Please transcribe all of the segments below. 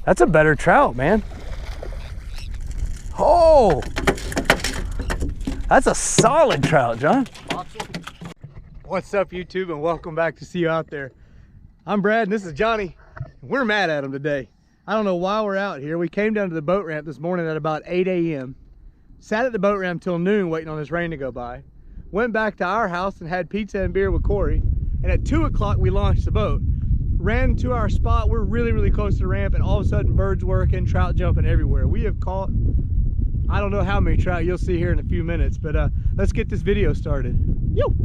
That's a better trout, man. Oh, that's a solid trout, John. What's up, YouTube, and welcome back to See You Out There. I'm Brad, and this is Johnny. We're mad at him today. I don't know why we're out here. We came down to the boat ramp this morning at about 8 a.m. Sat at the boat ramp till noon waiting on this rain to go by. Went back to our house and had pizza and beer with Corey. And at 2 o'clock we launched the boat. Ran to our spot. We're really close to the ramp, and all of a sudden birds working, trout jumping everywhere. We have caught, I don't know how many trout, you'll see here in a few minutes, but let's get this video started. Yo!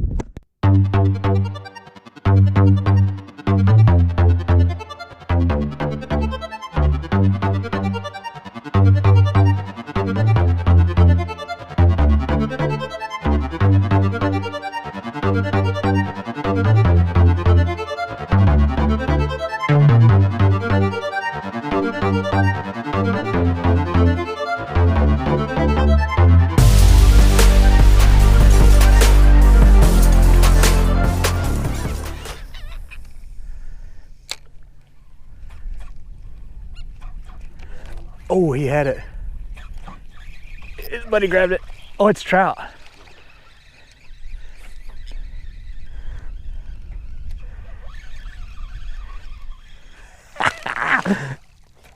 Oh, he had it. His buddy grabbed it. Oh, it's trout.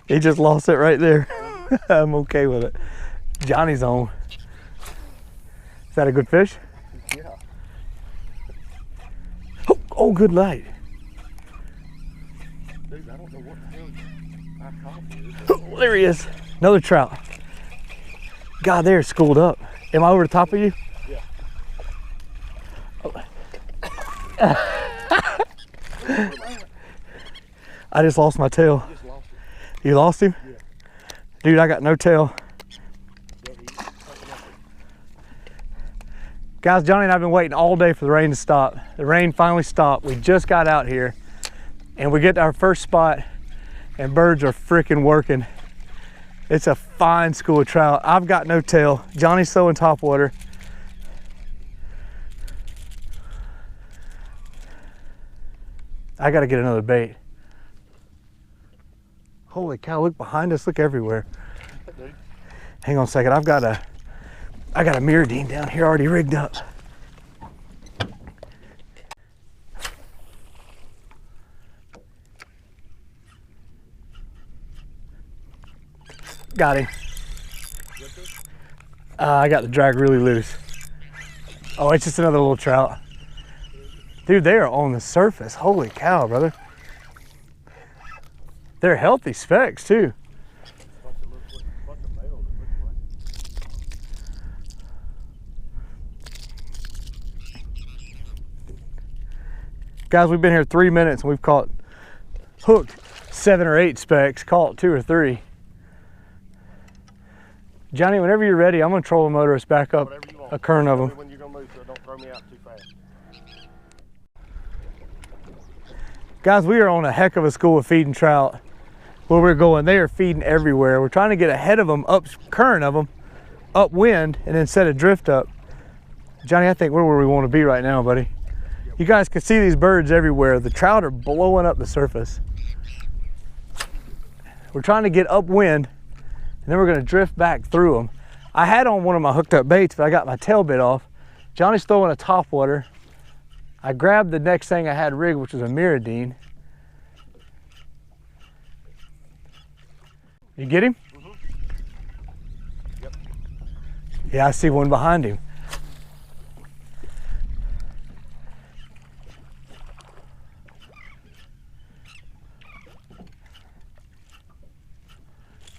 He just lost it right there. I'm okay with it. Johnny's on. Is that a good fish? Yeah. Oh, good light. Dude, I don't know what the hell I caught here. Oh, there he is. Another trout. God, they're schooled up. Am I over the top of you? Yeah. Oh. I just lost my tail. You just lost it. You lost him? Yeah. Dude, I got no tail. Guys, Johnny and I have been waiting all day for the rain to stop. The rain finally stopped. We just got out here and we get to our first spot and birds are freaking working. It's a fine school of trout. I've got no tail. Johnny's throwing topwater. I gotta get another bait. Holy cow, look behind us, look everywhere. Hang on a second, I got a mirrodine down here already rigged up. Got him. I got the drag really loose. Oh, it's just another little trout. Dude, they are on the surface. Holy cow, brother. They're healthy specks too. Guys, we've been here 3 minutes and we've caught, hooked 7 or 8 specks, caught 2 or 3. Johnny, whenever you're ready, I'm gonna troll the motorist back up a current of them. When you're gonna move, so don't throw me out too fast. Guys, we are on a heck of a school of feeding trout. Where we're going, they are feeding everywhere. We're trying to get ahead of them, up current of them, upwind, and then set a drift up. Johnny, I think we're where we want to be right now, buddy. You guys can see these birds everywhere. The trout are blowing up the surface. We're trying to get upwind, and then we're going to drift back through them. I had on one of my hooked up baits, but I got my tail bit off. Johnny's throwing a topwater. I grabbed the next thing I had rigged, which was a mirrodine. You get him? Mm-hmm. Yep. Yeah, I see one behind him.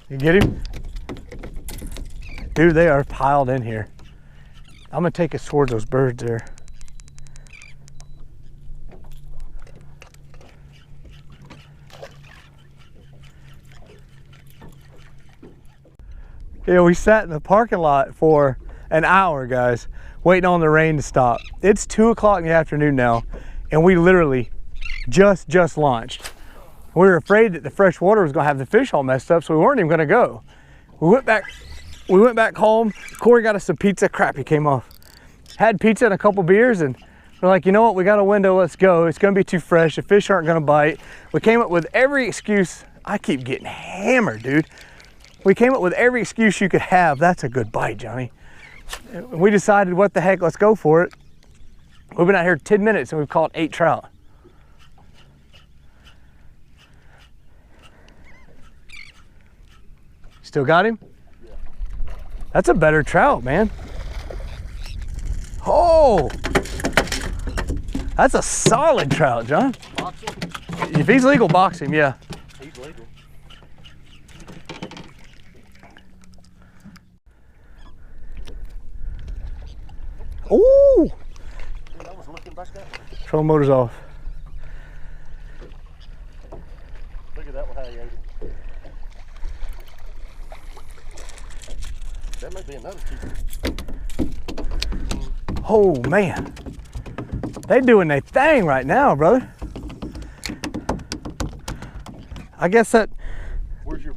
You get him? Dude, they are piled in here. I'm gonna take us towards those birds there. Yeah, we sat in the parking lot for an hour, guys, waiting on the rain to stop. It's 2 o'clock in the afternoon now, and we literally just launched. We were afraid that the fresh water was gonna have the fish all messed up, so we weren't even gonna go. We went back home. Corey got us some pizza. Crap, he came off. Had pizza and a couple beers, and we're like, you know what, we got a window, let's go. It's gonna be too fresh, the fish aren't gonna bite. We came up with every excuse I keep getting hammered, dude. We came up with every excuse you could have. That's a good bite, Johnny. We decided, what the heck, let's go for it. We've been out here 10 minutes and we've caught 8 trout. Still got him? Yeah. That's a better trout, man. Oh, that's a solid trout, John. Box him? If he's legal, box him, yeah. He's legal. Ooh! Dude, I was looking back that way. Trolling motor's off. Look at that one, how he ate it. That may be another keeper. Oh, man. They doing their thing right now, brother. I guess that Where's your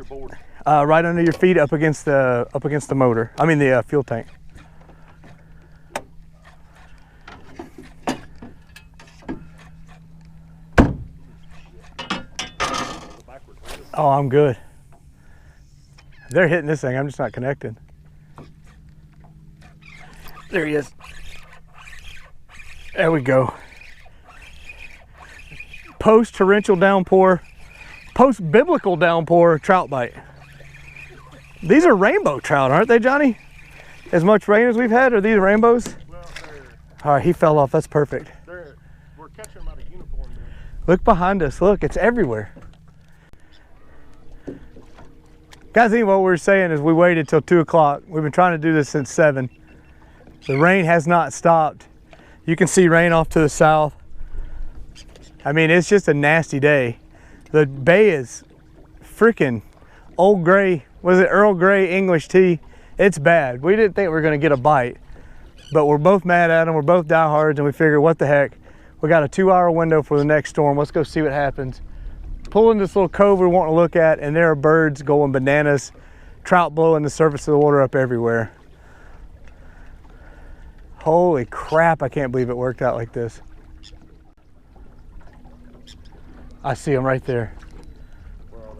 board? right under your feet, up against the motor. I mean the fuel tank. Oh, I'm good. They're hitting this thing. I'm just not connected. There he is. There we go. Post-torrential downpour, post-biblical downpour trout bite. These are rainbow trout, aren't they, Johnny? As much rain as we've had, are these rainbows? Well, All right, he fell off. That's perfect. we're catching them out of unicorn there. Look behind us. Look, it's everywhere. Guys, I think what we were saying is we waited till 2 o'clock. We've been trying to do this since 7. The rain has not stopped. You can see rain off to the south. I mean, it's just a nasty day. The bay is freaking old gray, was it Earl Grey English tea? It's bad. We didn't think we were gonna get a bite, but we're both mad at them. We're both diehards, and we figured, what the heck? We got a 2-hour window for the next storm. Let's go see what happens. Pull in this little cove we want to look at, and there are birds going bananas, trout blowing the surface of the water up everywhere. Holy crap, I can't believe it worked out like this. I see them right there. Where are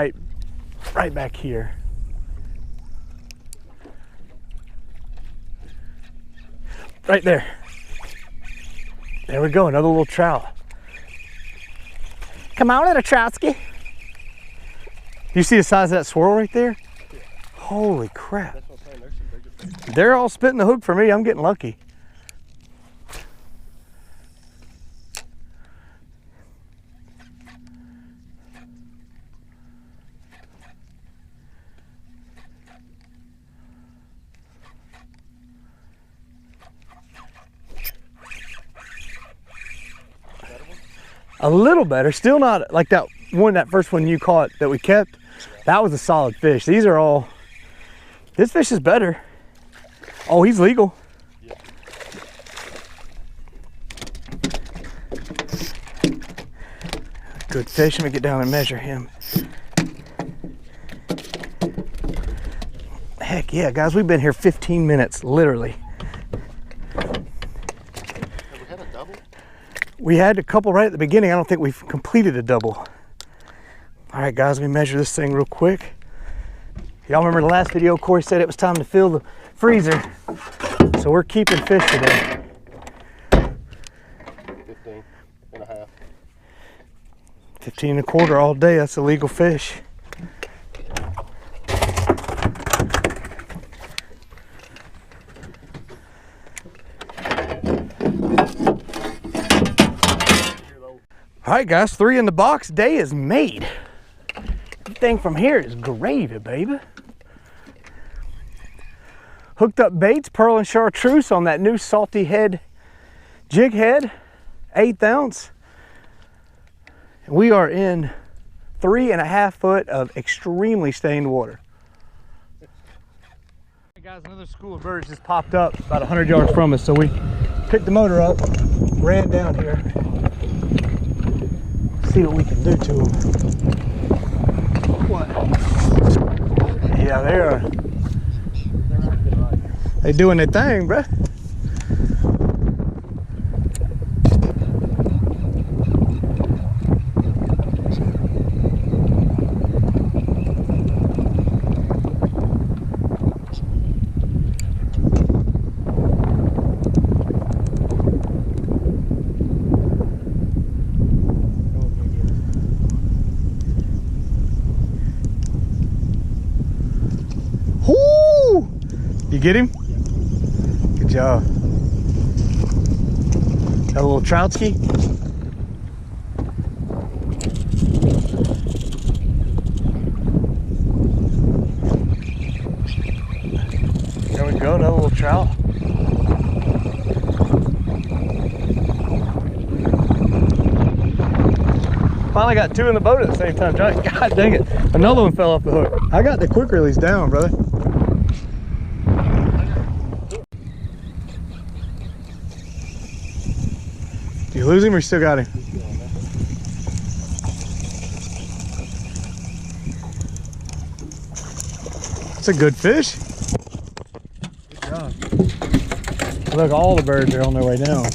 they? Right back here. Right there. There we go, another little trout. Come on, little troutski. You see the size of that swirl right there? Yeah. Holy crap. That's what I'm saying. There's some bigger fish. They're all spitting the hook for me. I'm getting lucky. A little better, still not like that first one you caught that we kept. That was a solid fish. These are all, this fish is better. Oh, he's legal. Yeah. Good fish. Let me get down and measure him. Heck yeah, guys, we've been here 15 minutes, literally. Have we had a double? We had a couple right at the beginning. I don't think we've completed a double. All right, guys, let me measure this thing real quick. Y'all remember the last video, Corey said it was time to fill the freezer. So we're keeping fish today. 15 and a half. 15 and a quarter all day, that's a legal fish. All right, guys, 3 in the box. Day is made. Everything from here is gravy, baby. Hooked up baits, pearl and chartreuse on that new salty head jig head, 1/8 ounce. We are in 3.5 foot of extremely stained water. Hey guys, another school of birds just popped up about 100 yards from us, so we picked the motor up, ran down here. See what we can do to them. What? Yeah, they're acting right. They doing their thing, bruh. You get him? Good job. Got a little troutski. There we go, another little trout. Finally got two in the boat at the same time. God dang it. Another one fell off the hook. I got the quick release down, brother. You lose him or you still got him? That's a good fish. Good job. Look, all the birds are on their way down.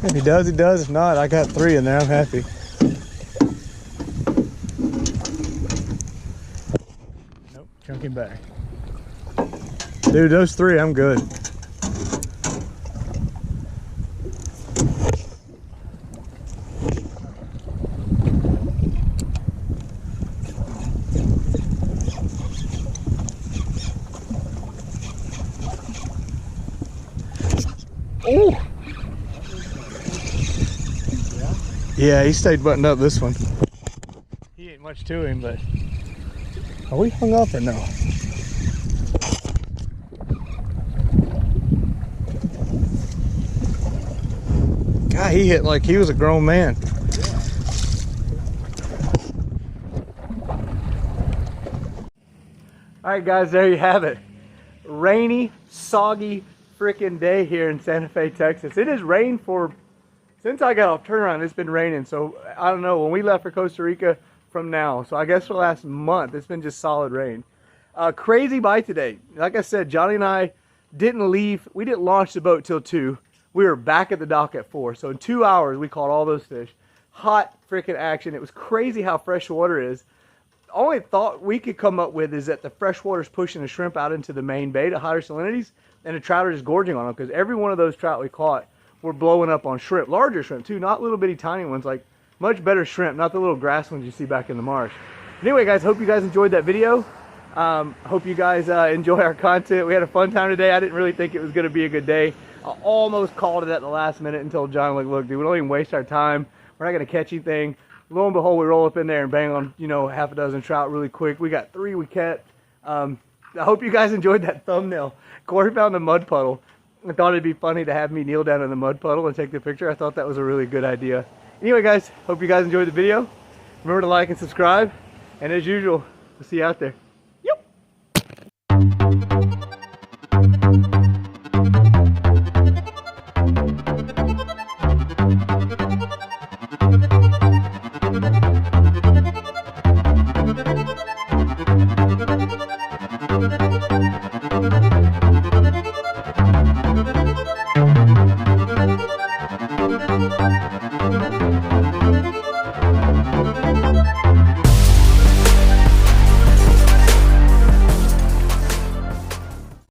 If he does, he does. If not, I got 3 in there. I'm happy. Nope, chunking back. Dude, those 3, I'm good. Ooh. Yeah, he stayed buttoned up this one. He ain't much to him, but are we hung up or no? God, he hit like he was a grown man. All right, guys, there you have it. Rainy, soggy freaking day here in Santa Fe, Texas. It has rained for since I got off turnaround. It's been raining, so I don't know when we left for Costa Rica from now. So I guess for the last month, it's been just solid rain. Crazy bite today. Like I said, Johnny and I didn't leave. We didn't launch the boat till 2. We were back at the dock at 4. So in 2 hours, we caught all those fish. Hot freaking action. It was crazy how fresh water is. The only thought we could come up with is that the fresh water is pushing the shrimp out into the main bay to higher salinities, and the trout are just gorging on them, because every one of those trout we caught were blowing up on shrimp. Larger shrimp too, not little bitty tiny ones, like much better shrimp, not the little grass ones you see back in the marsh. Anyway, guys, hope you guys enjoyed that video. Hope you guys enjoy our content. We had a fun time today. I didn't really think it was going to be a good day. I almost called it at the last minute and told John, like, look, dude, we don't even waste our time. We're not going to catch anything. Lo and behold, we roll up in there and bang on, you know, half a dozen trout really quick. We got 3 we kept. I hope you guys enjoyed that thumbnail. Corey found a mud puddle. I thought it'd be funny to have me kneel down in the mud puddle and take the picture. I thought that was a really good idea. Anyway, guys, hope you guys enjoyed the video. Remember to like and subscribe. And as usual, we'll see you out there. Yep.